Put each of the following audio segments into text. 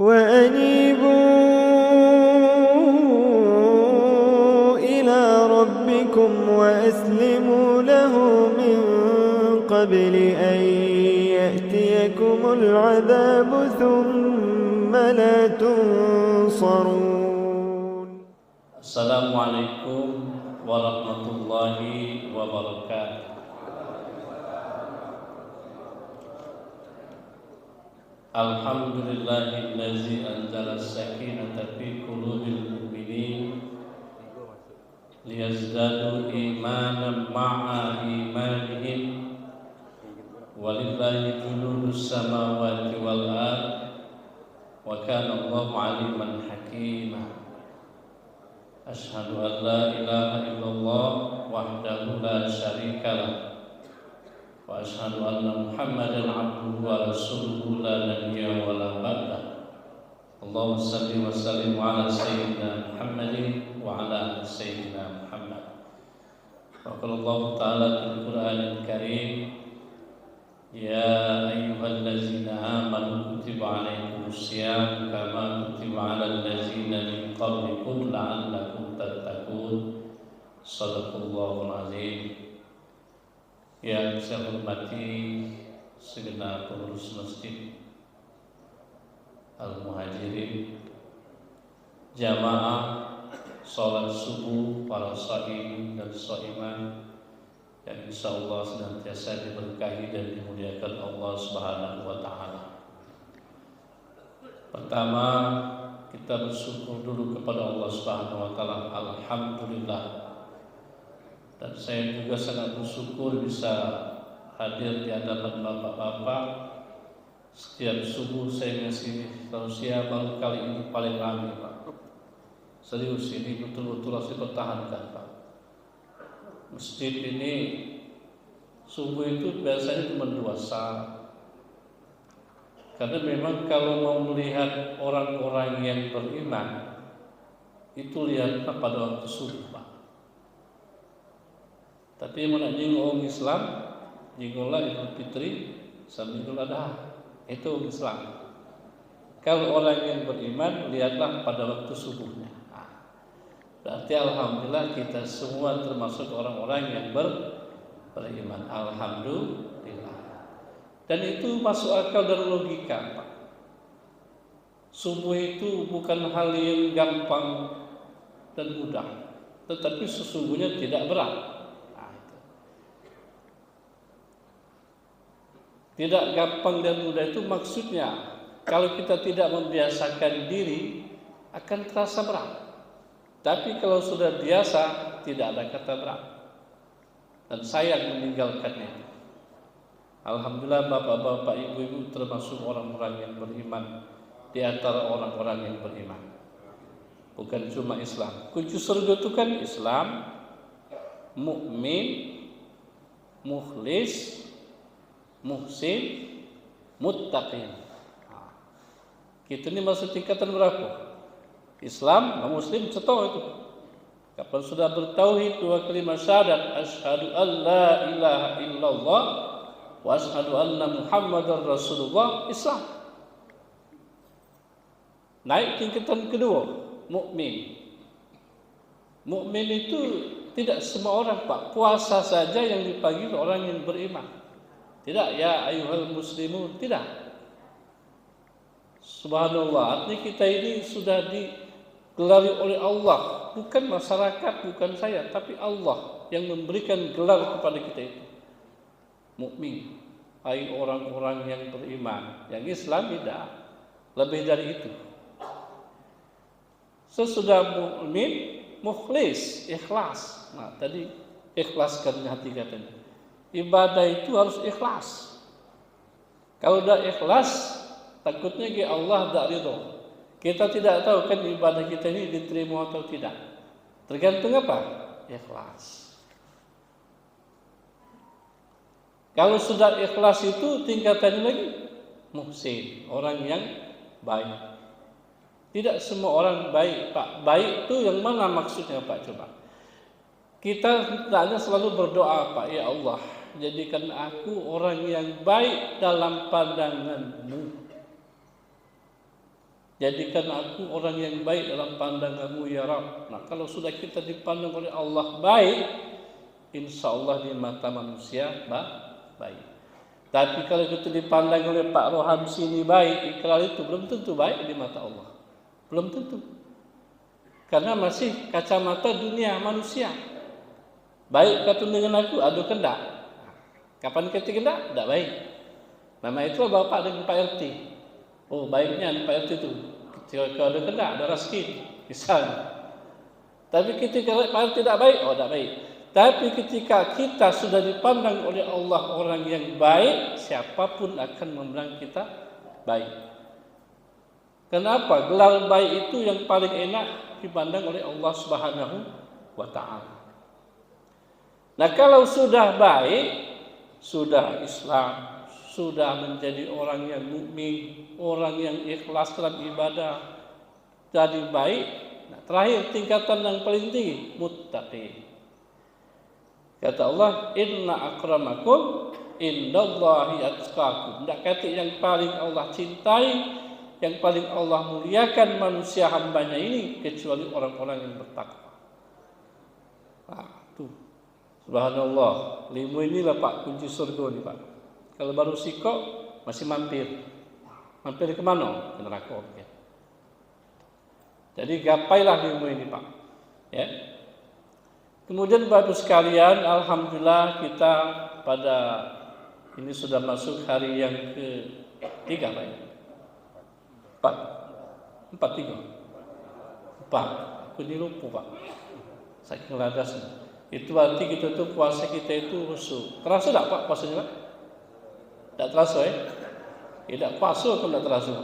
وأنيبوا إلى ربكم وأسلموا له من قبل أن يأتيكم العذاب ثم لا تنصرون. السلام عليكم ورحمة الله وبركاته. Alhamdulillahillazi anzala as-sakinata fi qulubil mu'minin liyazdadu imanan ma'a imanihim walillahi junudus samawati wal ard wa kana Allahu aliman hakima. Asyhadu an la ilaha illallah wahdahu la syarikalah wa asyhadu anna Muhammadan abduhu wa rasuluhu la nabiyya wa la ba'da. Allahumma shalli wa sallim ala sayyidina Muhammadin wa ala ali sayyidina Muhammad. Wa qala Allah ta'ala fil Qur'anil Karim, ya ayyuhallazina amanu kutiba alaykumus shiyam kama kutiba alal ladzina min qablikum la'allakum tattaqun. Shadaqallahul azim. Yang saya hormati segenap pengurus masjid Al-Muhajirin, jamaah sholat subuh para shaim dan shaiman yang insyaallah senantiasa diberkahi dan dimuliakan Allah Subhanahu wa taala. Pertama, kita bersyukur dulu kepada Allah Subhanahu wa taala. Alhamdulillah. Dan saya juga sangat bersyukur bisa hadir di hadapan bapak-bapak. Setiap subuh saya ngasih tausiah, baru kali ini paling ramai, Pak. Serius, ini betul-betul harus dipertahankan, Pak. Masjid ini subuh itu biasanya cuma 2 saat. Karena memang kalau mau melihat orang-orang yang beriman, itu lihatlah pada waktu subuh, Pak. Tapi yang nak jenguk orang Islam, jenguklah Idul Fitri sama Idul Adha. Itu orang Islam. Kalau orang yang beriman, lihatlah pada waktu subuhnya. Berarti alhamdulillah kita semua termasuk orang-orang yang beriman. Alhamdulillah. Dan itu masuk akal dan logika, Pak. Subuh itu bukan hal yang gampang dan mudah, tetapi sesungguhnya tidak berat. Tidak gampang dan mudah itu maksudnya kalau kita tidak membiasakan diri akan terasa berat. Tapi kalau sudah biasa tidak ada kata berat. Dan sayang meninggalkannya. Alhamdulillah bapak-bapak, ibu-ibu termasuk orang-orang yang beriman di antara orang-orang yang beriman. Bukan cuma Islam. Kunci surga itu kan Islam, mukmin, mukhlis, muhsin, muttaqin. Kita ini masuk tingkatan berapa? Islam, Muslim, setahu itu. Kapan sudah bertauhid 2 kalimat syahadat, asyhadu an la ilaha illallah wa asyhadu anna Muhammadar Rasulullah, Islam. Naik tingkatan kedua, mukmin. Mukmin itu tidak semua orang, Pak. Puasa saja yang dipanggil orang yang beriman. Tidak, ya ayyuhal muslimun, tidak. Subhanallah, artinya kita ini sudah digelari oleh Allah, bukan masyarakat, bukan saya, tapi Allah yang memberikan gelar kepada kita itu. Mukmin, hai orang-orang yang beriman. Yang Islam tidak, lebih dari itu. Sesudah mukmin, mukhlis, ikhlas. Nah, tadi ikhlaskan hati katanya. Ibadah itu harus ikhlas. Kalau tidak ikhlas, takutnya ke Allah tidak ridho. Kita tidak tahu kan ibadah kita ini diterima atau tidak. Tergantung apa? Ikhlas. Kalau sudah ikhlas itu tingkatannya lagi muhsin, orang yang baik. Tidak semua orang baik, Pak. Baik itu yang mana maksudnya, Pak? Coba. Kita hendaknya selalu berdoa, Pak, ya Allah, jadikan aku orang yang baik dalam pandangan-Mu. Jadikan aku orang yang baik dalam pandanganmu ya Rabb. Nah, kalau sudah kita dipandang oleh Allah baik, insya Allah di mata manusia baik. Tapi kalau kita dipandang oleh Pak Roham sini baik, ikrar itu belum tentu baik di mata Allah. Belum tentu. Karena masih kacamata dunia manusia. Baik kata dengan aku, aduh kendak. Kapan kita kendak? Tidak baik. Nama itu Bapak dengan Pak RT. Oh baiknya Pak RT itu. Kalau ada kendak, ada rezeki. Misalnya. Tapi ketika Pak RT tidak baik, oh tidak baik. Tapi ketika kita sudah dipandang oleh Allah orang yang baik, siapapun akan memandang kita baik. Kenapa? Gelar baik itu yang paling enak dipandang oleh Allah Subhanahu wa Ta'ala. Nah, kalau sudah baik, sudah Islam, sudah menjadi orang yang mukmin, orang yang ikhlas dalam ibadah, jadi baik. Nah, terakhir tingkatan yang paling tinggi, muttaqi. Kata Allah, inna akramakum indallahi atqakum. Tidak kata yang paling Allah cintai, yang paling Allah muliakan manusia hambanya ini kecuali orang-orang yang bertakwa. Nah, tuh. Subhanallah, 5 inilah Pak kunci surga nih Pak. Kalau baru sikok masih mampir. Mampir ke mana? Ke neraka. Ya. Jadi gapailah 5 ini Pak. Ya. Kemudian Bapak sekalian, alhamdulillah kita pada ini sudah masuk hari yang ke-3 Pak. 4. 4. Aku ini lupa Pak. Saking ladasnya. Itu arti kita tuh puasa kita itu rusuh. Terasa tak Pak puasanya Pak? Tak terasa ya? Tidak puasa pun tak terasa.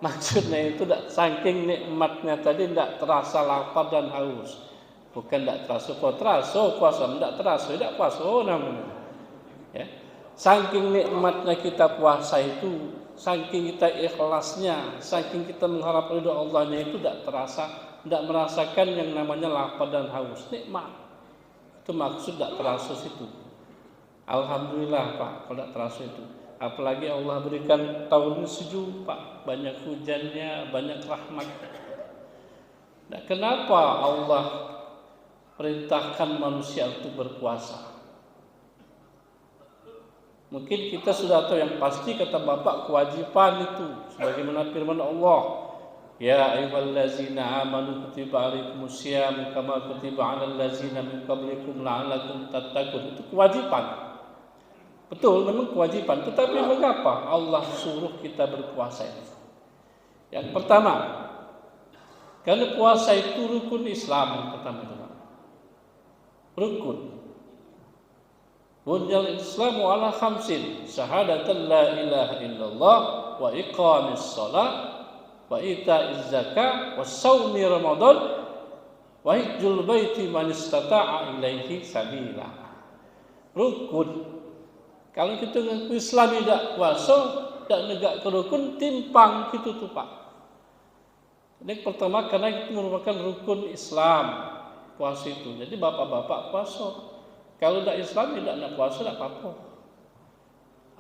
Maksudnya itu tak saking nikmatnya tadi tidak terasa lapar dan haus. Bukan tidak terasa, kok terasa puasa, tidak terasa, tidak puasa namanya. Ya. Saking nikmatnya kita puasa itu, saking kita ikhlasnya, saking kita mengharap ridho Allahnya itu tidak terasa, tidak merasakan yang namanya lapar dan haus. Nikmat. Itu maksud tidak terasa situ. Alhamdulillah Pak, kalau tidak terasa itu. Apalagi Allah berikan tahun ini sejuk Pak, banyak hujannya, banyak rahmat. Nah, kenapa Allah perintahkan manusia untuk berpuasa? Mungkin kita sudah tahu yang pasti kata Bapak kewajiban itu sebagaimana firman Allah, ya ayyuhallazina amanu kutiba alaikumusiyam kama kutiba alal ladzina min qablikum la'allakum tattaqun. Itu kewajiban. Betul, memang kewajiban. Tetapi mengapa Allah suruh kita berpuasa itu? Yang pertama, karena puasa itu rukun Islam yang pertama itu. Rukun. Bunyal Islamu ala khamsin, syahadatan la ilaha illallah wa iqamis shalah wa ita'iz zakah wa shaumi ramadan wa hajjul baiti man istata'a ilaihi sabila. Rukun. Kalau kita ngaku Islam tidak puasa, tidak negak ke rukun, timpang gitu tuh Pak. Ini pertama karena itu merupakan rukun Islam puasa itu. Jadi bapak-bapak puasa. Kalau tidak Islam tidak nak puasa tidak apa-apa.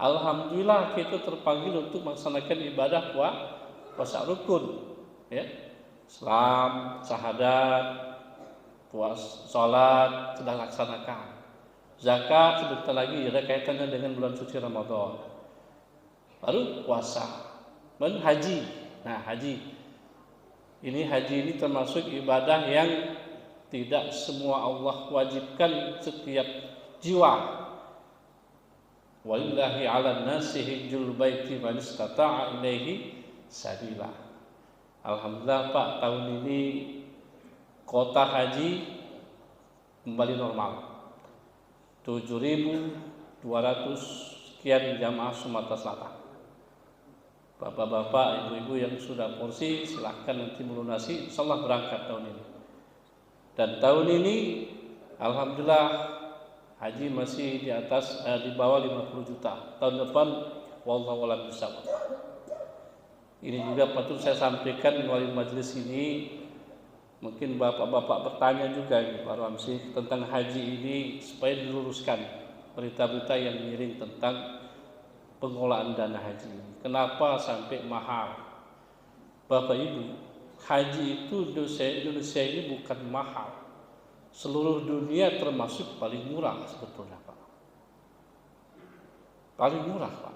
Alhamdulillah kita terpanggil untuk melaksanakan ibadah puasa rukun. Ya. Islam, syahadat, puasa, salat sudah laksanakan. Zakat sebentar lagi ada kaitannya dengan bulan suci Ramadan. Baru puasa. Dan haji. Nah, haji. Haji ini termasuk ibadah yang tidak semua Allah wajibkan setiap jiwa. Walillahi 'alan nasi hajjul baiti man istata'a ilaihi sabila. Alhamdulillah Pak, tahun ini kota haji kembali normal. 7.200 sekian jamaah Sumatera Selatan. Bapak-bapak, ibu-ibu yang sudah porsi silahkan nanti melunasi, insyaallah berangkat tahun ini. Dan tahun ini alhamdulillah haji masih di atas di bawah 50 juta. Tahun depan wallahu a'lam bishawab. Ini juga patut saya sampaikan melalui majelis ini. Mungkin bapak-bapak bertanya juga Pak Ramsi tentang haji ini supaya diluruskan berita-berita yang miring tentang pengelolaan dana haji. Kenapa sampai mahal? Bapak Ibu, haji itu Indonesia ini bukan mahal. Seluruh dunia termasuk paling murah sebetulnya Pak. Paling murah Pak.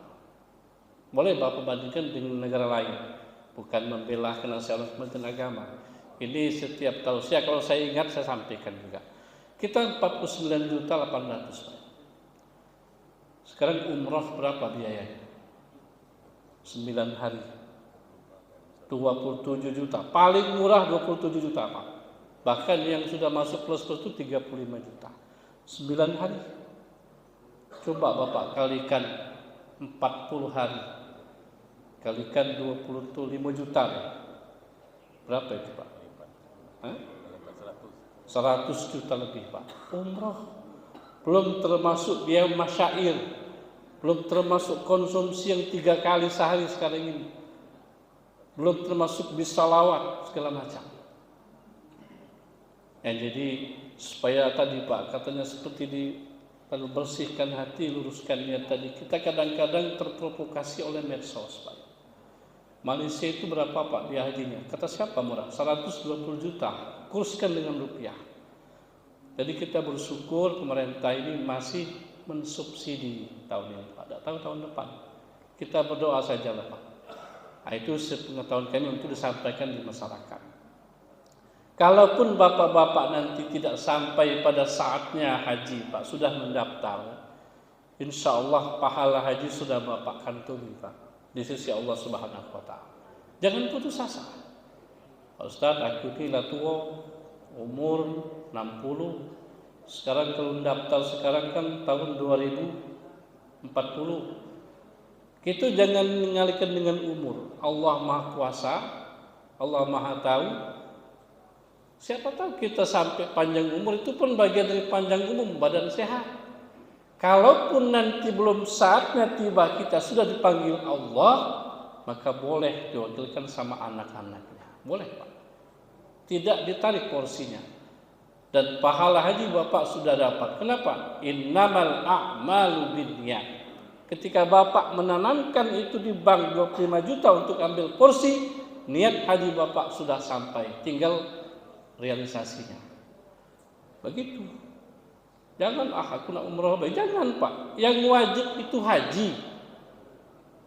Boleh Bapak bandingkan dengan negara lain. Bukan membela karena saya Kementerian Agama. Ini setiap tausiah kalau saya ingat saya sampaikan juga. Kita 49.800.000 Pak. Sekarang umroh berapa biayanya? 9 hari 27 juta. Paling murah 27 juta Pak. Bahkan yang sudah masuk plus itu 35 juta. 9 hari. Coba Bapak kalikan 40 hari. Kalikan 25 juta. Berapa itu Pak? 100 juta lebih Pak. Umroh. Belum termasuk biaya masyair. Belum termasuk konsumsi yang 3 kali sehari sekarang ini. Belum termasuk bisalawat segala macam. Jadi supaya tadi Pak katanya seperti lalu bersihkan hati, luruskan niat tadi. Kita kadang-kadang terprovokasi oleh medsos Pak. Malaysia itu berapa Pak biaya hajinya? Kata siapa murah? 120 juta. Kurskan dengan rupiah. Jadi kita bersyukur pemerintah ini masih mensubsidi tahun ini Pak. Tidak tahu tahun depan. Kita berdoa saja lah Pak. Nah, itu sepengetahuan kami untuk disampaikan di masyarakat. Kalaupun bapak-bapak nanti tidak sampai pada saatnya haji Pak, sudah mendaftar, insya Allah pahala haji sudah Bapak kantongi Pak di sisi Allah Subhanahu wa Ta'ala. Jangan putus asa. Pak Ustaz, aku ini lah tua, umur 60. Sekarang kalau daftar sekarang kan tahun 2040. Kita jangan mengalihkan dengan umur. Allah Maha Kuasa, Allah Maha Tahu. Siapa tahu kita sampai panjang umur, itu pun bagian dari panjang umur, badan sehat. Kalaupun nanti belum saatnya tiba kita sudah dipanggil Allah, maka boleh diwakilkan sama anak-anaknya. Boleh Pak. Tidak ditarik porsinya. Dan pahala haji Bapak sudah dapat. Kenapa? Innamal a'malu binniyat. Ketika Bapak menanamkan itu di bank 25 juta untuk ambil porsi, niat haji Bapak sudah sampai. Tinggal realisasinya. Begitu. Jangan aku nak umrah baik. Jangan Pak. Yang wajib itu haji.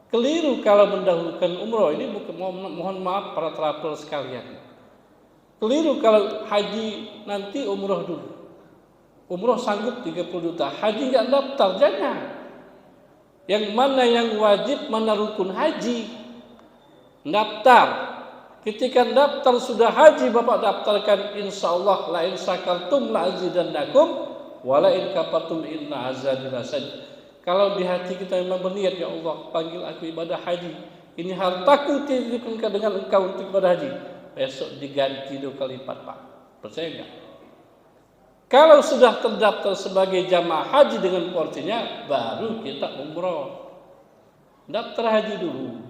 Keliru kalau mendahulukan umrah. Ini bukan, mohon maaf para travel sekalian. Keliru kalau haji nanti umrah dulu. Umrah sanggup 30 juta. Haji enggak daftar. Jangan. Yang mana yang wajib, mana rukun haji. Daftar. Ketika daftar sudah haji Bapak daftarkan, insya Allah la in syakartum la azidannakum wa la in kafartum inna azabi lasyadid. Kalau di hati kita memang berniat, ya Allah panggil aku ibadah haji, ini hartaku titipkan dengan engkau untuk ibadah haji, besok diganti 2 kali lipat Pak. Percaya enggak? Kalau sudah terdaftar sebagai jamaah haji dengan porsinya, baru kita umroh. Daftar haji dulu,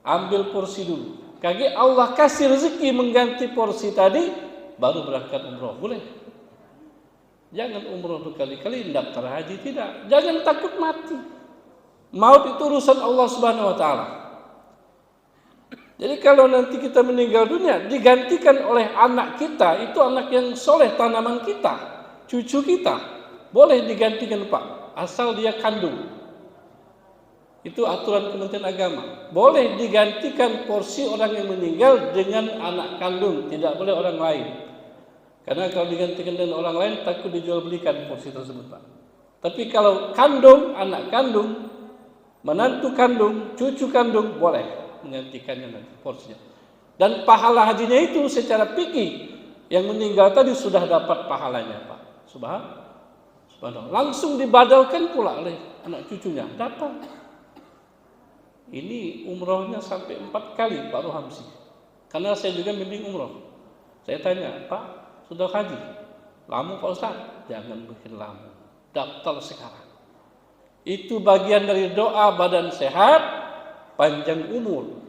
ambil porsi dulu. Kaki Allah kasih rezeki mengganti porsi tadi, baru berangkat umroh. Boleh. Jangan umroh berkali-kali, daftar haji tidak. Jangan takut mati. Maut itu urusan Allah Subhanahu wa Ta'ala. Jadi kalau nanti kita meninggal dunia, digantikan oleh anak kita, itu anak yang soleh, tanaman kita, cucu kita, boleh digantikan Pak, asal dia kandung. Itu aturan Kementerian Agama. Boleh digantikan porsi orang yang meninggal dengan anak kandung, tidak boleh orang lain. Karena kalau digantikan dengan orang lain takut dijual belikan porsi tersebut Pak. Tapi kalau kandung, anak kandung, menantu kandung, cucu kandung, boleh menggantikannya nanti porsinya. Dan pahala hajinya itu secara fikih yang meninggal tadi sudah dapat pahalanya Pak. Subhanallah. Langsung dibadalkan pula oleh anak cucunya, dapat. Ini umrohnya sampai 4 kali Pak Rohamsi. Karena saya juga bimbing umroh. Saya tanya, Pak, sudah haji? Lama Pak Ustaz? Jangan bikin lama. Daftar sekarang. Itu bagian dari doa badan sehat, panjang umur.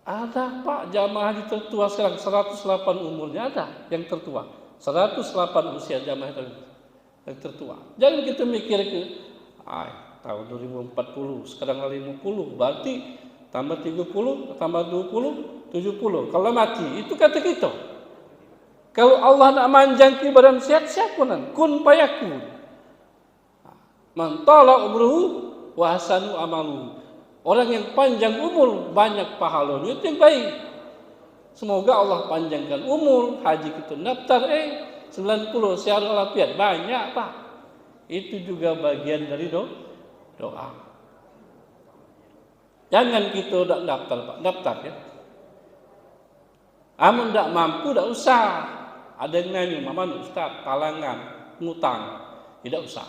Ada Pak jamaah haji tertua sekarang 108 umurnya, ada yang tertua. 108 usia jamaah yang tertua. Jangan kita mikir ke tahun 2040, sekarang 50, berarti tambah 30, tambah 20, 70. Kalau mati, itu kata kita. Kalau Allah nak manjangkan badan siapa nan? Kun fayakun. Man tala umruhu wa hasanu amaluhu. Orang yang panjang umur, banyak pahalanya, itu yang baik. Semoga Allah panjangkan umur. Haji kita daftar 90 sehat walafiat, banyak Pak. Itu juga bagian dari doa. Jangan kita tak daftar Pak, daftar ya. Amun tak mampu tak usah. Ada yang nanya, "Mama Ustaz, talangan, ngutang." Tidak usah.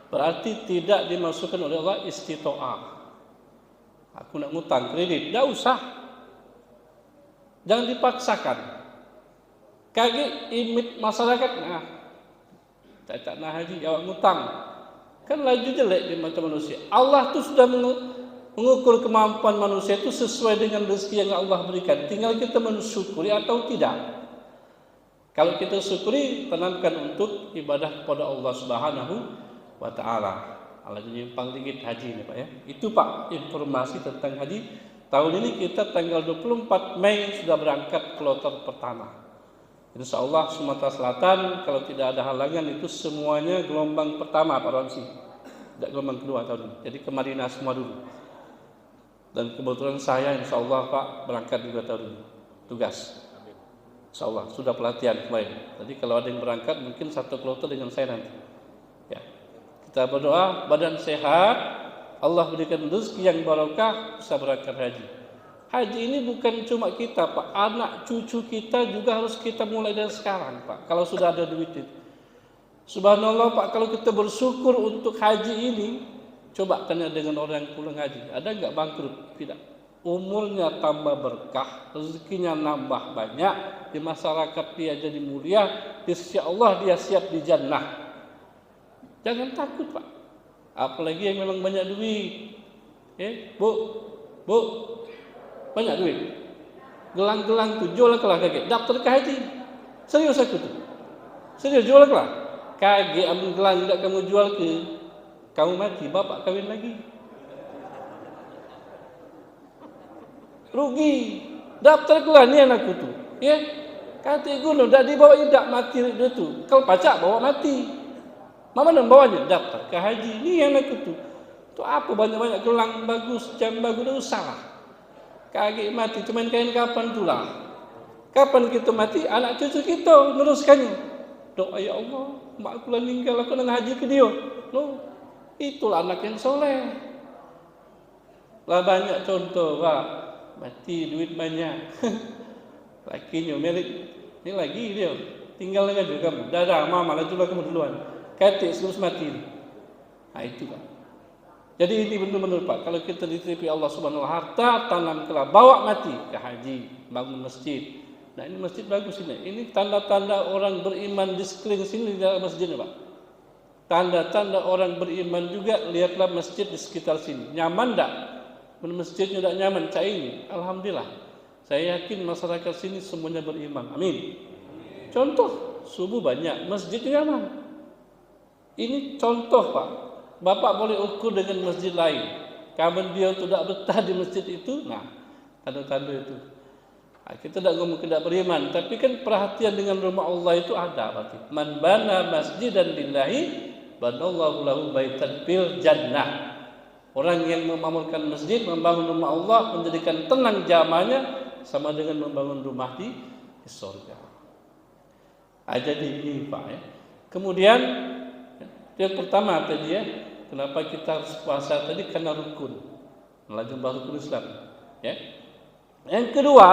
Berarti tidak dimasukkan oleh Allah istito'ah. Aku nak ngutang kredit, tidak usah. Jangan dipaksakan. Kaget imit masyarakat, nah, tak nak haji, awak ngutang. Kan laju jelek di mata manusia. Allah tu sudah mengukur kemampuan manusia itu sesuai dengan rezeki yang Allah berikan. Tinggal kita mensyukuri atau tidak. Kalau kita syukuri, tanamkan untuk ibadah kepada Allah Subhanahu wa Ta'ala. Allah jadi paling tinggi haji ini Pak ya. Itu Pak informasi tentang haji. Tahun ini kita tanggal 24 Mei sudah berangkat kloter pertama. Insya Allah Sumatera Selatan kalau tidak ada halangan itu semuanya gelombang pertama Pak Ramsi. Tidak gelombang kedua tahun ini. Jadi ke Madinah semua dulu. Dan kebetulan saya insya Allah Pak berangkat juga tahun ini. Tugas. Insya Allah sudah pelatihan kemarin. Jadi kalau ada yang berangkat mungkin satu kloter dengan saya nanti. Ya. Kita berdoa badan sehat, Allah berikan rezeki yang barokah, bisa berangkat haji. Haji ini bukan cuma kita Pak, anak cucu kita juga harus kita mulai dari sekarang Pak. Kalau sudah ada duit itu. Subhanallah Pak, kalau kita bersyukur untuk haji ini, coba tanya dengan orang yang pulang haji, ada enggak bangkrut? Tidak. Umurnya tambah berkah, rezekinya nambah banyak, di masyarakat dia jadi mulia, di sisi Allah dia siap di jannah. Jangan takut Pak. Apalagi yang memang banyak duit. Bu, banyak duit. Gelang-gelang tuh jual kelah kakek. Daftar ke haji. Serius aku tuh. Serius jual kelah. Kakek ambil gelang tidak kamu jual ke, kamu mati, bapak kawin lagi. Rugi. Daftar kelah ni anakku tuh. Ya. Kata gunu dah dibawa tidak mati dia tu. Kalau pacak bawa mati. Mama dan bawanya daftar ke haji. Ni anakku tuh. Tu apa banyak-banyak gelang bagus, jam bagus, dah usah lah. Kakek mati, cuman kain kapan tu lah. Kapan kita mati, anak cucu kita meneruskannya. Doa ya Allah, mak aku lah meninggal, aku nak haji ke dia. No, itulah anak yang soleh. Lah banyak contoh Pak, mati duit banyak. Lakinya merit, ni lagi dia, tinggal dengan dia kamu. Dah, mama lah jual kamu duluan. Katik terus mati. Nah itu Pak. Jadi ini benar-benar Pak, kalau kita dititipi Allah Subhanahu wa Ta'ala harta, tanam kelak, bawa mati ke haji, bangun masjid. Nah ini masjid bagus ini. Ini tanda-tanda orang beriman di sekeliling sini di dalam masjid Pak. Tanda-tanda orang beriman juga, lihatlah masjid di sekitar sini. Nyaman tak? Masjidnya tak nyaman, cak ini. Alhamdulillah. Saya yakin masyarakat sini semuanya beriman. Amin. Contoh, subuh banyak, masjidnya nyaman. Ini contoh Pak. Bapak boleh ukur dengan masjid lain. Kapan dia tidak betah di masjid itu, nah tanda-tanda itu. Nah, kita tidak ngomong tidak beriman, tapi kan perhatian dengan rumah Allah itu ada berarti. Man bana masjidan lillahi banallahu lahu baitan fil jannah. Orang yang membangunkan masjid, membangun rumah Allah, menjadikan tenang jamaahnya sama dengan membangun rumah di surga. Jadi ini Pak ya. Kemudian yang pertama tadi ya, kenapa kita harus puasa tadi? Karena rukun, melanjutkan rukun Islam. Ya. Yang kedua,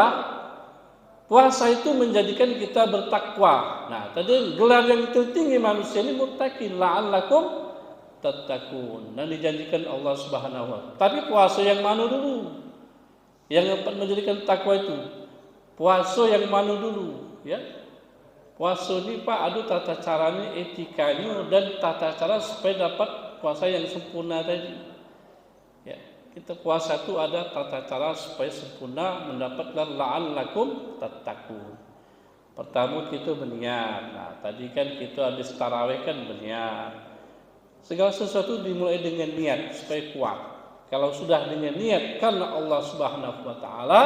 puasa itu menjadikan kita bertakwa. Nah, tadi gelar yang tertinggi manusia ini muttaqin, la'allakum tattaqun. Dan dijanjikan Allah Subhanahu wa Ta'ala. Tapi puasa yang mana dulu? Yang menjadikan takwa itu puasa yang mana dulu? Ya. Puasa ini Pak ada tata caranya, etikanya dan tata cara supaya dapat puasa yang sempurna tadi. Ya, kita puasa itu ada tata cara supaya sempurna mendapatkan la'allakum tattaqun. Pertama kita berniat. Nah, tadi kan kita habis tarawih kan berniat. Segala sesuatu dimulai dengan niat supaya kuat. Kalau sudah dengan niat karena Allah Subhanahu wa taala,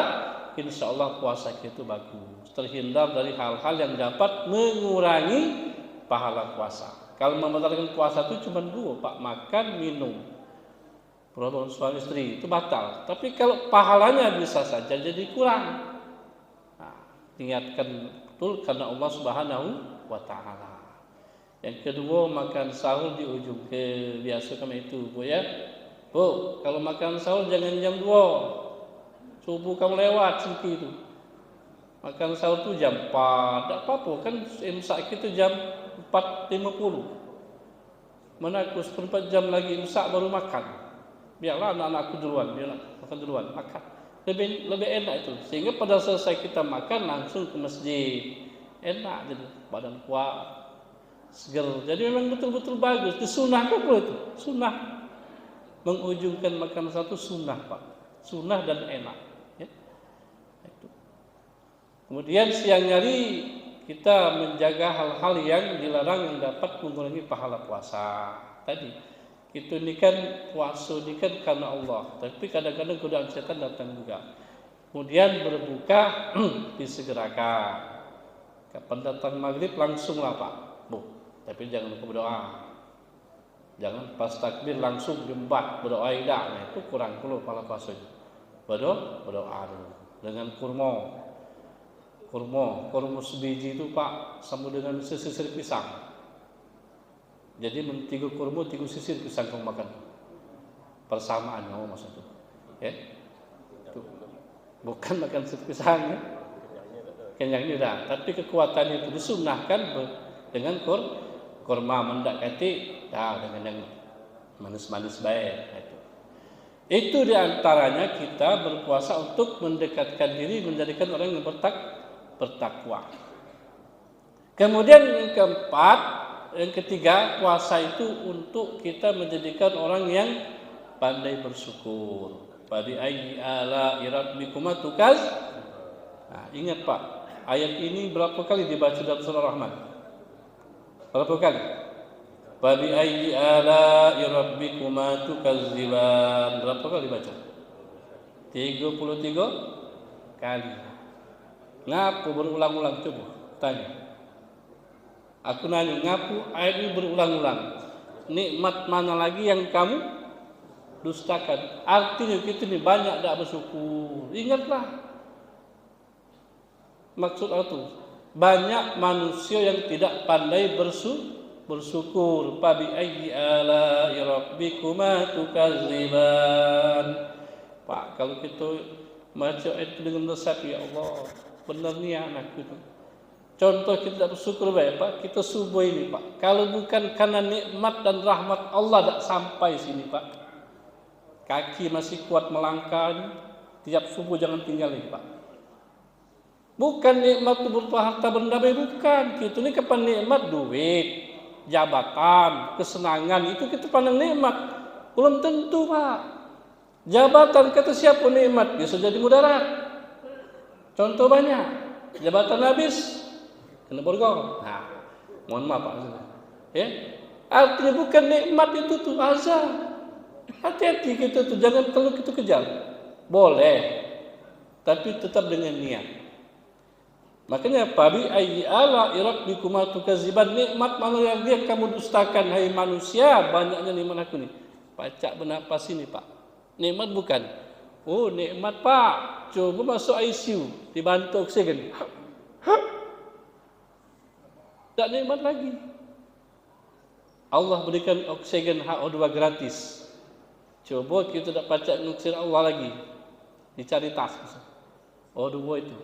insya Allah puasa kita itu bagus. Terhindar dari hal-hal yang dapat mengurangi pahala puasa. Kalau membatalkan puasa itu cuma dua, Pak, makan, minum. Berhubungan suami istri itu batal. Tapi kalau pahalanya bisa saja jadi kurang. Nah, niatkan betul karena Allah Subhanahu wa taala. Yang kedua, makan sahur di ujung ke biasa kami itu, Bu ya. Bu, kalau makan sahur jangan jam 2. Subuh kamu lewat sedikit itu. Makan sahur itu jam 4. Tak apa-apa kan imsak kita jam 4.50. Mana aku 4 jam lagi imsak baru makan. Biarlah anak-anakku duluan, dia makan duluan, makan. Lebih enak itu. Sehingga pada selesai kita makan langsung ke masjid. Enak jadi badan kuat, seger. Jadi memang betul-betul bagus. Disunahkan pula itu. Sunnah. Mengujungkan makan satu sunnah, Pak. Sunnah dan enak. Ya. Itu. Kemudian siang hari kita menjaga hal-hal yang dilarang yang dapat mengurangi pahala puasa. Tadi kita ini kan puasa ini kan karena Allah, tapi kadang-kadang godaan setan datang juga. Kemudian berbuka disegerakan. Kapan datang maghrib langsunglah, Pak. Bu, tapi jangan lupa berdoa. Jangan pas takbir langsung jembat berdoa tidak. Nah, itu kurang dulu pahala puasanya. Berdoa dulu dengan kurma sebiji itu, Pak, sama dengan sisir pisang. Jadi 3 kurma 3 sisir pisang kamu makan. Persamaan maksud itu. Ya. Itu. Bukan makan sisir pisang ya. Kenyangnya dah, tapi kekuatan itu disunahkan dengan kurma mendekati dengan yang manis-manis baik. Itu diantaranya kita berpuasa untuk mendekatkan diri menjadikan orang yang bertakwa. Kemudian yang keempat, yang ketiga, puasa itu untuk kita menjadikan orang yang pandai bersyukur. Fabi ayyi ala'i rabbikuma tukaz. Nah, ingat Pak, ayat ini berapa kali dibaca dalam surah Rahman? Berapa kali? Fabi ayyi ala'i rabbikuma tukadziban. Berapa kali dibaca? 33 kali. Ngapa berulang-ulang, coba tanya. Aku nanya, ngapu ayat ini berulang-ulang? Nikmat mana lagi yang kamu dustakan? Artinya kita ini banyak tak bersyukur. Ingatlah. Maksud itu banyak manusia yang tidak pandai bersyukur. Fabi ayyi ala'i rabbikuma tukadziban. Pak, kalau kita baca itu dengan resep, ya Allah, benar nih anakku itu. Contoh kita tidak bersyukur baik, Pak. Kita subuh ini, Pak. Kalau bukan karena nikmat dan rahmat Allah tak sampai sini, Pak. Kaki masih kuat melangkah ini. Tiap subuh jangan tinggalin, Pak. Bukan nikmat itu berupa harta benda, bukan. Kita ini kapan nikmat duit, jabatan, kesenangan itu kita pandang nikmat. Belum tentu, Pak. Jabatan kata siapa nikmat? Bisa jadi mudarat. Contoh banyak. Jabatan habis, kena borgol. Nah, mohon maaf Pak. Ya, artinya bukan nikmat itu tuh azab. Hati-hati kita tuh, jangan terlalu kita kejar. Boleh, tapi tetap dengan niat. Makanya fabi ayyi ala'i rabbikuma tukadziban. Nikmat mana yang dia kamu dustakan, hai manusia? Banyaknya nikmat aku nih. Pacak bernapas ini, Pak. Nikmat bukan? Oh, nikmat, Pak. Coba masuk ICU, dibantu oksigen. Tak nikmat lagi. Allah berikan oksigen HO2 gratis. Coba kita tak pacak oksigen Allah lagi. Dicari tas. O2 itu.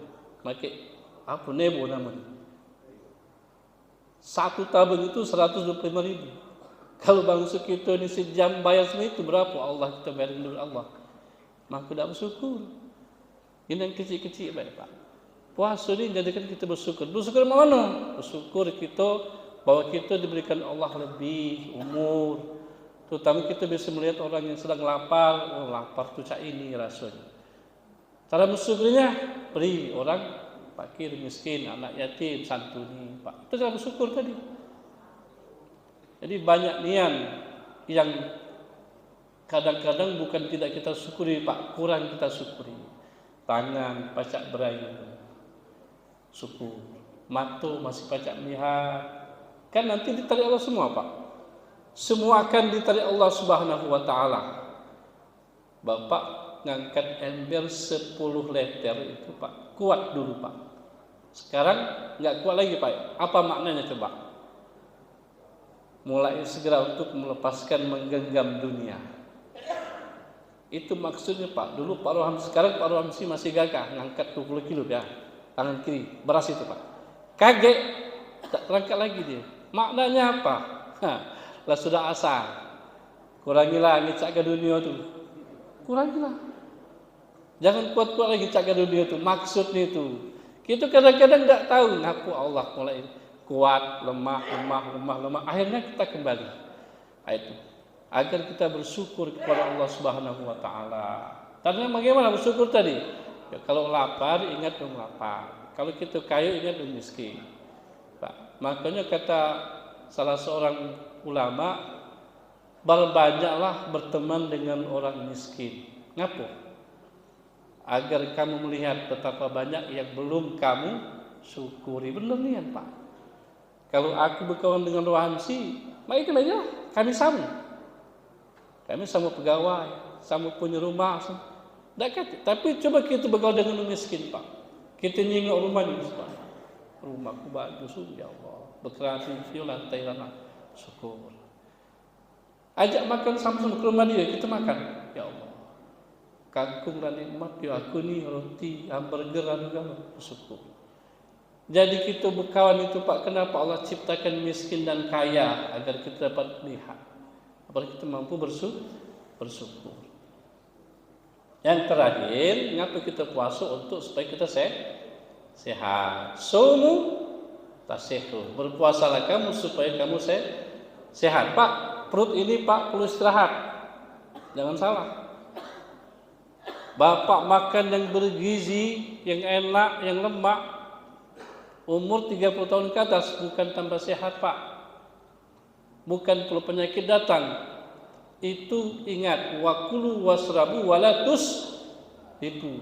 Pakai apa nebo namanya. 1 tabung itu 125.000. Kalau bangsa kita ini sejam bayar semua itu berapa? Allah kita bayar dulu Allah. Maka tidak bersyukur. Ini yang kecil-kecil baik Pak. Puasa ini jadikan kita bersyukur. Bersyukur mana? Bersyukur kita bahwa kita diberikan Allah lebih umur. Terutama kita bisa melihat orang yang sedang lapar. Oh, lapar tu cak ini rasanya. Cara bersyukurnya beri orang fakir, miskin, anak yatim, santuni, Pak. Itu cara bersyukur tadi. Jadi banyak niat yang Kadang-kadang bukan tidak kita syukuri Pak, kurang kita syukuri. Tangan pacak berair, syukur. Mata masih pacak melihat. Kan nanti ditarik Allah semua Pak. Semua akan ditarik Allah Subhanahu wa taala. Bapak ngangkat ember 10 liter itu Pak, kuat dulu Pak. Sekarang enggak kuat lagi Pak. Apa maknanya coba? Mulai segera untuk melepaskan menggenggam dunia. Itu maksudnya Pak. Dulu Pak Roham, sekarang Pak Rohamsi masih gagah ngangkat 20 kilo ya. Tangan kiri, beras itu Pak. Kaget, tak terangkat lagi dia. Maknanya apa? Lah sudah asal. Kurangilah ngecak ke dunia tu. Kurangilah. Jangan kuat-kuat lagi cak ke dunia tu. Maksudnya itu. Kita kadang-kadang tak tahu ngaku Allah mulai kuat, lemah. Akhirnya kita kembali. Itu. Agar kita bersyukur kepada Allah Subhanahu wa taala. Karena bagaimana bersyukur tadi? Ya, kalau lapar ingat dong lapar. Kalau kita kaya ingat dong miskin. Pak, makanya kata salah seorang ulama, berbanyaklah berteman dengan orang miskin. Ngapa? Agar kamu melihat betapa banyak yang belum kamu syukuri. Benar nih Pak. Kalau aku berkawan dengan Rohamsi, baik aja, kami sama. Kami sama pegawai, sama punya rumah, tapi coba kita bergaul dengan miskin Pak. Kita nyingok rumahnya Pak. Rumahku bagus, ya Allah. Berkreasi, lantai tanah, syukur. Ajak makan sama-sama ke rumah dia, kita makan, ya Allah. Kangkung dan nikmat, ya aku nih roti, hamburger dan segala, syukur. Jadi kita berkawan itu Pak, kenapa Allah ciptakan miskin dan kaya agar kita dapat melihat. Apalagi kita mampu bersyukur. Yang terakhir, mengapa kita puasa untuk supaya kita sehat. Sumu tasihu. Berpuasalah kamu supaya kamu sehat. Pak, perut ini Pak perlu istirahat. Jangan salah. Bapak makan yang bergizi, yang enak, yang lemak, umur 30 tahun ke atas bukan tambah sehat Pak. Bukan kalau penyakit datang. Itu ingat, wakulu wasrabu walatus itu.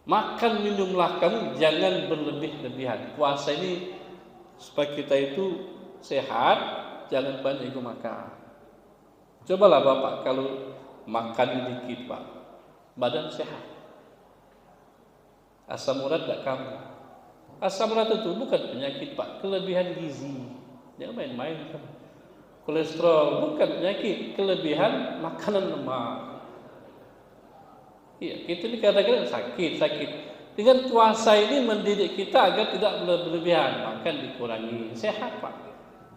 Makan minumlah kamu, jangan berlebih-lebihan. Puasa ini supaya kita itu sehat, jangan banyak makan. Cobalah Bapak kalau makan dikit Pak, badan sehat. Asam urat tak kamu. Asam urat itu bukan penyakit Pak, kelebihan gizi. Jangan main-main kan. Kolesterol bukan penyakit, kelebihan makanan lemak. Iya, kita ini kadang-kadang sakit. Dengan puasa ini mendidik kita agar tidak berlebihan, makan dikurangi, sehat Pak.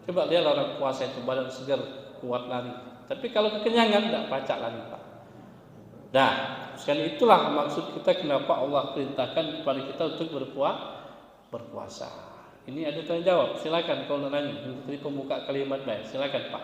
Coba lihat orang puasa itu badan segar, kuat lari. Tapi kalau kekenyangan tidak pacak lari Pak. Nah, sekali itulah maksud kita kenapa Allah perintahkan kepada kita untuk berpuasa. Ini ada tanya jawab, silakan kalau nanya. Ini pembuka kalimat baik, silakan Pak.